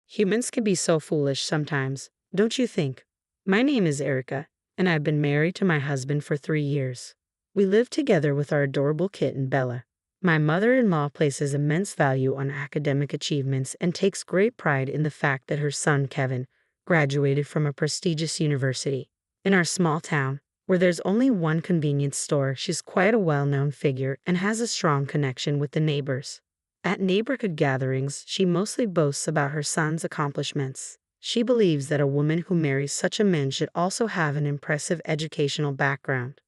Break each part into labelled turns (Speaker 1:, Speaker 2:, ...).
Speaker 1: Humans can be so foolish sometimes, don't you think? My name is Erica, and I've been married to my husband for 3 years. We live together with our adorable kitten, Bella. My mother-in-law places immense value on academic achievements and takes great pride in the fact that her son, Kevin, graduated from a prestigious university. In our small town, where there's only one convenience store, she's quite a well-known figure and has a strong connection with the neighbors. At neighborhood gatherings, she mostly boasts about her son's accomplishments. She believes that a woman who marries such a man should also have an impressive educational background.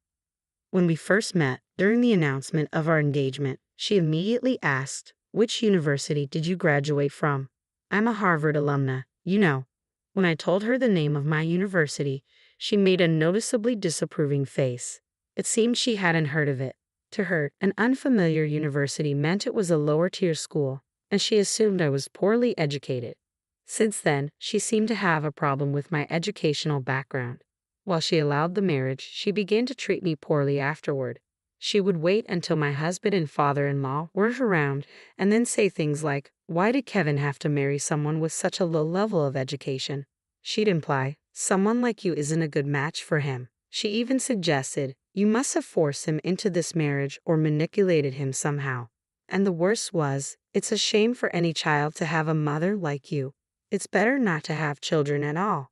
Speaker 1: When we first met, during the announcement of our engagement, she immediately asked, "Which university did you graduate from?" "I'm a Harvard alumna, you know." When I told her the name of my university, she made a noticeably disapproving face. It seemed she hadn't heard of it. To her, an unfamiliar university meant it was a lower-tier school, and she assumed I was poorly educated. Since then, she seemed to have a problem with my educational background. While she allowed the marriage, she began to treat me poorly afterward. She would wait until my husband and father-in-law weren't around and then say things like, "Why did Kevin have to marry someone with such a low level of education?" She'd imply, "Someone like you isn't a good match for him." She even suggested, "You must have forced him into this marriage or manipulated him somehow." And the worst was, "It's a shame for any child to have a mother like you. It's better not to have children at all."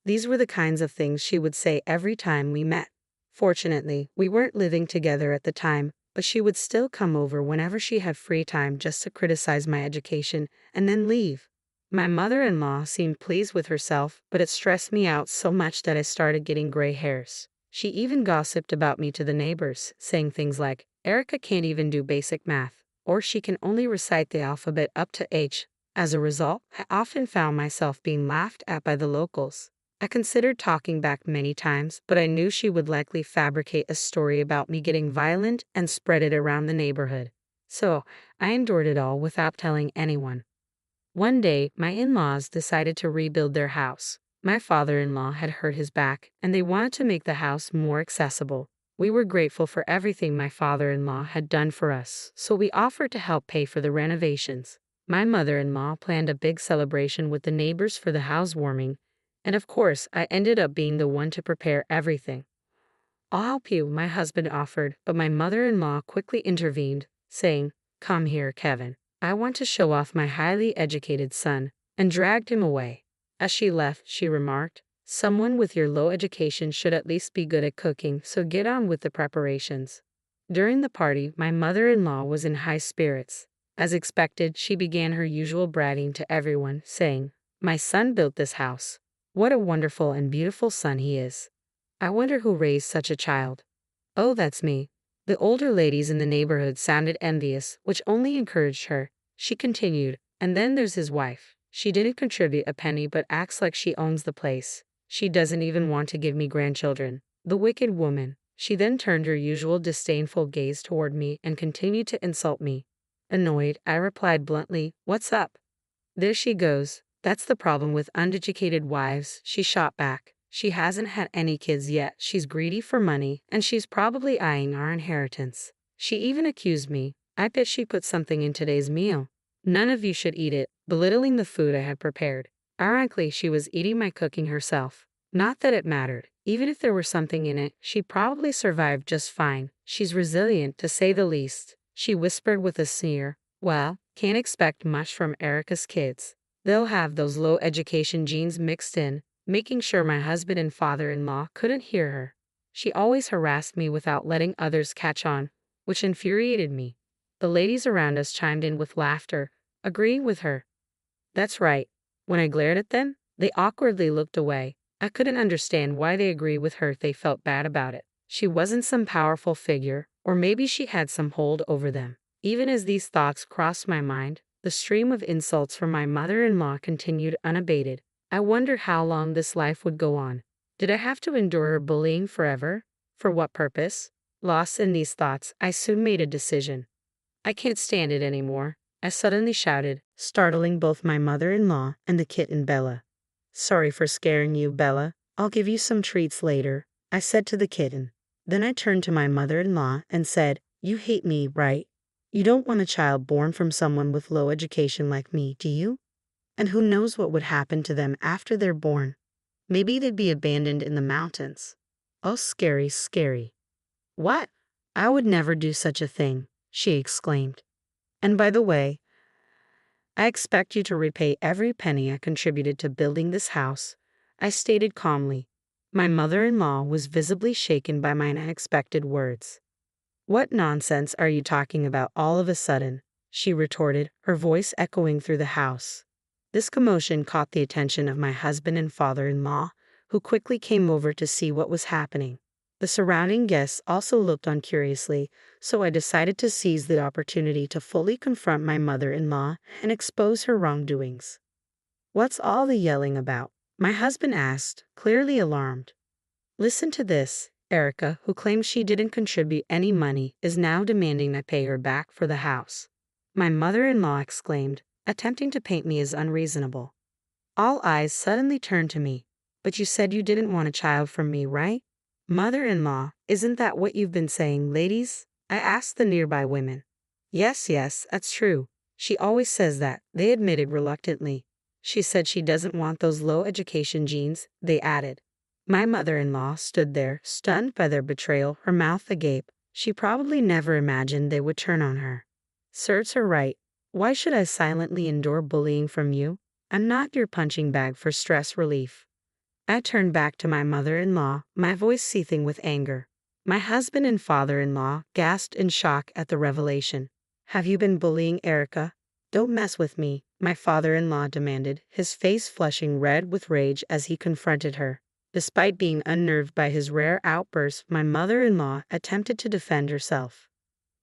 Speaker 1: These were the kinds of things she would say every time we met. Fortunately, we weren't living together at the time, but she would still come over whenever she had free time just to criticize my education and then leave. My mother-in-law seemed pleased with herself, but it stressed me out so much that I started getting gray hairs. She even gossiped about me to the neighbors, saying things like, "Erica can't even do basic math," or "She can only recite the alphabet up to H." As a result, I often found myself being laughed at by the locals. I considered talking back many times, but I knew she would likely fabricate a story about me getting violent and spread it around the neighborhood. So, I endured it all without telling anyone. One day, my in-laws decided to rebuild their house. My father-in-law had hurt his back, and they wanted to make the house more accessible. We were grateful for everything my father-in-law had done for us, so we offered to help pay for the renovations. My mother-in-law planned a big celebration with the neighbors for the housewarming, and of course, I ended up being the one to prepare everything. "I'll help you," my husband offered, but my mother-in-law quickly intervened, saying, "Come here, Kevin. I want to show off my highly educated son," and dragged him away. As she left, she remarked, "Someone with your low education should at least be good at cooking, so get on with the preparations." During the party, my mother-in-law was in high spirits. As expected, she began her usual bragging to everyone, saying, "My son built this house. What a wonderful and beautiful son he is. I wonder who raised such a child." "Oh, that's me." The older ladies in the neighborhood sounded envious, which only encouraged her. She continued, "And then there's his wife. She didn't contribute a penny but acts like she owns the place. She doesn't even want to give me grandchildren. The wicked woman." She then turned her usual disdainful gaze toward me and continued to insult me. Annoyed, I replied bluntly, "What's up?" "There she goes. That's the problem with uneducated wives," she shot back. "She hasn't had any kids yet, she's greedy for money, and she's probably eyeing our inheritance." She even accused me. "I bet she put something in today's meal. None of you should eat it," belittling the food I had prepared. Ironically, she was eating my cooking herself. Not that it mattered. Even if there were something in it, she probably survived just fine. She's resilient, to say the least. She whispered with a sneer, "Well, can't expect much from Erica's kids. They'll have those low education genes mixed in," making sure my husband and father-in-law couldn't hear her. She always harassed me without letting others catch on, which infuriated me. The ladies around us chimed in with laughter, agreeing with her. That's right. When I glared at them, they awkwardly looked away. I couldn't understand why they agreed with her if they felt bad about it. She wasn't some powerful figure, or maybe she had some hold over them. Even as these thoughts crossed my mind, the stream of insults from my mother-in-law continued unabated. I wondered how long this life would go on. Did I have to endure her bullying forever? For what purpose? Lost in these thoughts, I soon made a decision. "I can't stand it anymore," I suddenly shouted, startling both my mother-in-law and the kitten Bella. "Sorry for scaring you, Bella. I'll give you some treats later," I said to the kitten. Then I turned to my mother-in-law and said, "You hate me, right? You don't want a child born from someone with low education like me, do you?" And who knows what would happen to them after they're born? Maybe they'd be abandoned in the mountains. Oh, scary, scary. What? I would never do such a thing, she exclaimed. And by the way, I expect you to repay every penny I contributed to building this house, I stated calmly. My mother-in-law was visibly shaken by my unexpected words. What nonsense are you talking about all of a sudden? She retorted, her voice echoing through the house. This commotion caught the attention of my husband and father-in-law, who quickly came over to see what was happening. The surrounding guests also looked on curiously, so I decided to seize the opportunity to fully confront my mother-in-law and expose her wrongdoings. What's all the yelling about? My husband asked, clearly alarmed. Listen to this. Erica, who claims she didn't contribute any money, is now demanding I pay her back for the house. My mother-in-law exclaimed, attempting to paint me as unreasonable. All eyes suddenly turned to me. But you said you didn't want a child from me, right? Mother-in-law, isn't that what you've been saying, ladies? I asked the nearby women. Yes, that's true. She always says that, they admitted reluctantly. She said she doesn't want those low education genes, they added. My mother-in-law stood there, stunned by their betrayal, her mouth agape. She probably never imagined they would turn on her. Serves her right. Why should I silently endure bullying from you? I'm not your punching bag for stress relief. I turned back to my mother-in-law, my voice seething with anger. My husband and father-in-law gasped in shock at the revelation. Have you been bullying Erica? Don't mess with me, my father-in-law demanded, his face flushing red with rage as he confronted her. Despite being unnerved by his rare outburst, my mother-in-law attempted to defend herself.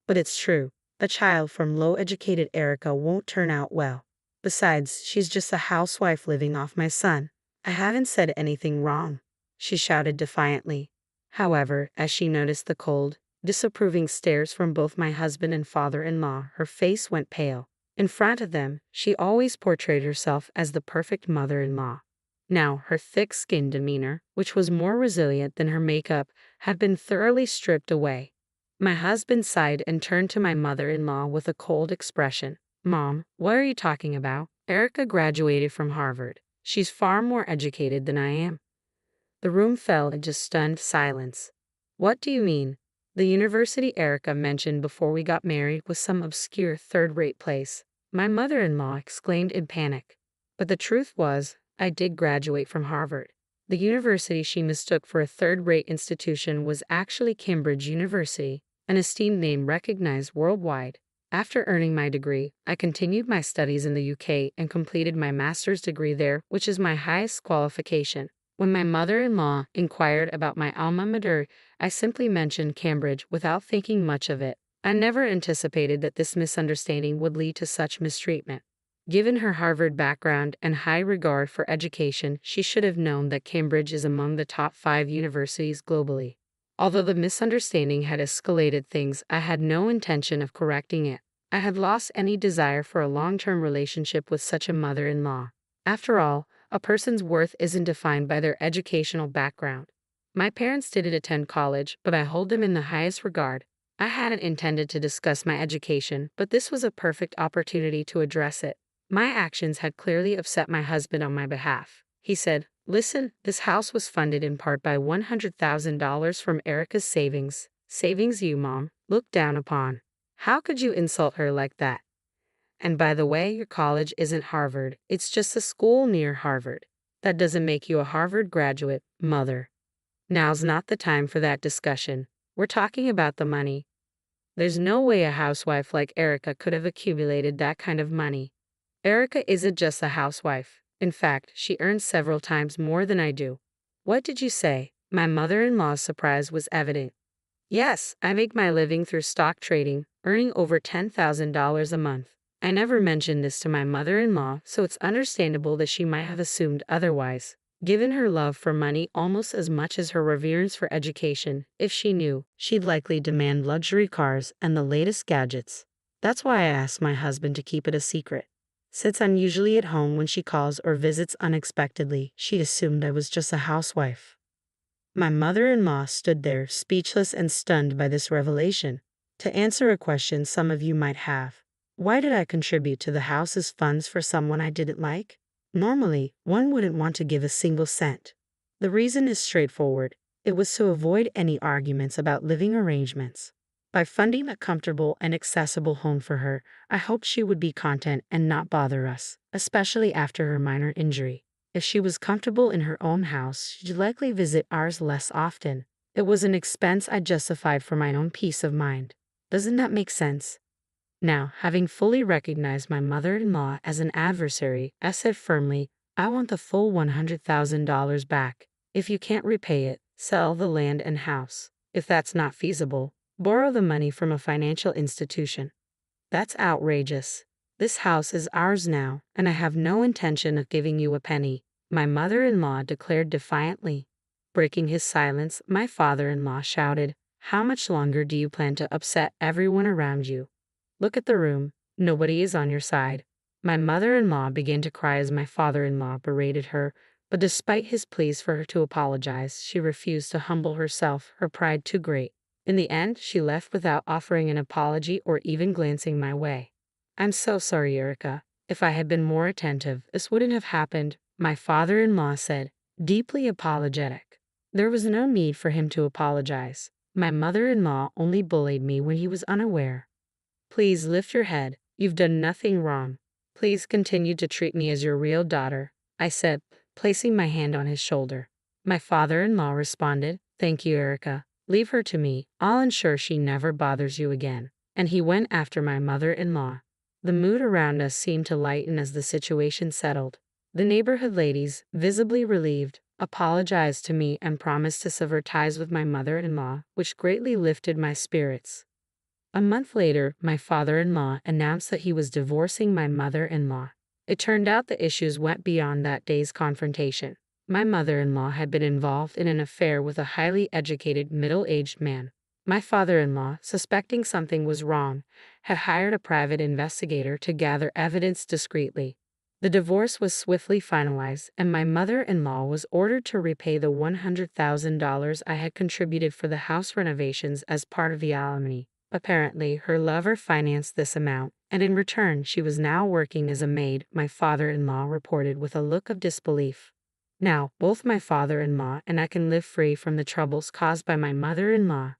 Speaker 1: But it's true, the child from low-educated Erica won't turn out well. Besides, she's just a housewife living off my son. I haven't said anything wrong, she shouted defiantly. However, as she noticed the cold, disapproving stares from both my husband and father-in-law, her face went pale. In front of them, she always portrayed herself as the perfect mother-in-law. Now, her thick-skinned demeanor, which was more resilient than her makeup, had been thoroughly stripped away. My husband sighed and turned to my mother-in-law with a cold expression. Mom, what are you talking about? Erica graduated from Harvard. She's far more educated than I am. The room fell into stunned silence. What do you mean? The university Erica mentioned before we got married was some obscure third-rate place, my mother-in-law exclaimed in panic. But the truth was, I did graduate from Harvard. The university she mistook for a third-rate institution was actually Cambridge University, an esteemed name recognized worldwide. After earning my degree, I continued my studies in the UK and completed my master's degree there, which is my highest qualification. When my mother-in-law inquired about my alma mater, I simply mentioned Cambridge without thinking much of it. I never anticipated that this misunderstanding would lead to such mistreatment. Given her Harvard background and high regard for education, she should have known that Cambridge is among the top 5 universities globally. Although the misunderstanding had escalated things, I had no intention of correcting it. I had lost any desire for a long-term relationship with such a mother-in-law. After all, a person's worth isn't defined by their educational background. My parents didn't attend college, but I hold them in the highest regard. I hadn't intended to discuss my education, but this was a perfect opportunity to address it. My actions had clearly upset my husband on my behalf. He said, "Listen, this house was funded in part by $100,000 from Erica's savings. Savings you, Mom, looked down upon. How could you insult her like that? And by the way, your college isn't Harvard. It's just a school near Harvard. That doesn't make you a Harvard graduate, Mother. Now's not the time for that discussion. We're talking about the money. There's no way a housewife like Erica could have accumulated that kind of money. Erica isn't just a housewife. In fact, she earns several times more than I do." "What did you say?" My mother-in-law's surprise was evident. "Yes, I make my living through stock trading, earning over $10,000 a month. I never mentioned this to my mother-in-law, so it's understandable that she might have assumed otherwise. Given her love for money almost as much as her reverence for education, if she knew, she'd likely demand luxury cars and the latest gadgets. That's why I asked my husband to keep it a secret. Since I'm usually at home when she calls or visits unexpectedly, she assumed I was just a housewife." My mother-in-law stood there, speechless and stunned by this revelation. To answer a question some of you might have, why did I contribute to the house's funds for someone I didn't like? Normally, one wouldn't want to give a single cent. The reason is straightforward. It was to avoid any arguments about living arrangements. By funding a comfortable and accessible home for her, I hoped she would be content and not bother us, especially after her minor injury. If she was comfortable in her own house, she'd likely visit ours less often. It was an expense I justified for my own peace of mind. Doesn't that make sense? Now, having fully recognized my mother-in-law as an adversary, I said firmly, I want the full $100,000 back. If you can't repay it, sell the land and house. If that's not feasible, borrow the money from a financial institution. That's outrageous. This house is ours now, and I have no intention of giving you a penny, my mother-in-law declared defiantly. Breaking his silence, my father-in-law shouted, How much longer do you plan to upset everyone around you? Look at the room. Nobody is on your side. My mother-in-law began to cry as my father-in-law berated her, but despite his pleas for her to apologize, she refused to humble herself, her pride too great. In the end, she left without offering an apology or even glancing my way. I'm so sorry, Erica. If I had been more attentive, this wouldn't have happened, my father-in-law said, deeply apologetic. There was no need for him to apologize. My mother-in-law only bullied me when he was unaware. Please lift your head. You've done nothing wrong. Please continue to treat me as your real daughter, I said, placing my hand on his shoulder. My father-in-law responded, Thank you, Erica. Leave her to me. I'll ensure she never bothers you again. And he went after my mother-in-law. The mood around us seemed to lighten as the situation settled. The neighborhood ladies, visibly relieved, apologized to me and promised to sever ties with my mother-in-law, which greatly lifted my spirits. A month later, my father-in-law announced that he was divorcing my mother-in-law. It turned out the issues went beyond that day's confrontation. My mother-in-law had been involved in an affair with a highly educated, middle-aged man. My father-in-law, suspecting something was wrong, had hired a private investigator to gather evidence discreetly. The divorce was swiftly finalized, and my mother-in-law was ordered to repay the $100,000 I had contributed for the house renovations as part of the alimony. Apparently, her lover financed this amount, and in return she was now working as a maid, my father-in-law reported with a look of disbelief. Now, both my father-in-law and I can live free from the troubles caused by my mother-in-law.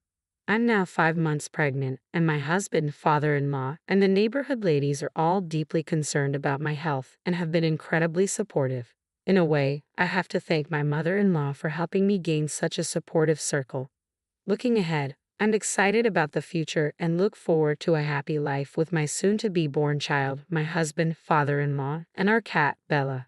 Speaker 1: I'm now 5 months pregnant, and my husband, father-in-law, and the neighborhood ladies are all deeply concerned about my health and have been incredibly supportive. In a way, I have to thank my mother-in-law for helping me gain such a supportive circle. Looking ahead, I'm excited about the future and look forward to a happy life with my soon-to-be-born child, my husband, father-in-law, and our cat, Bella.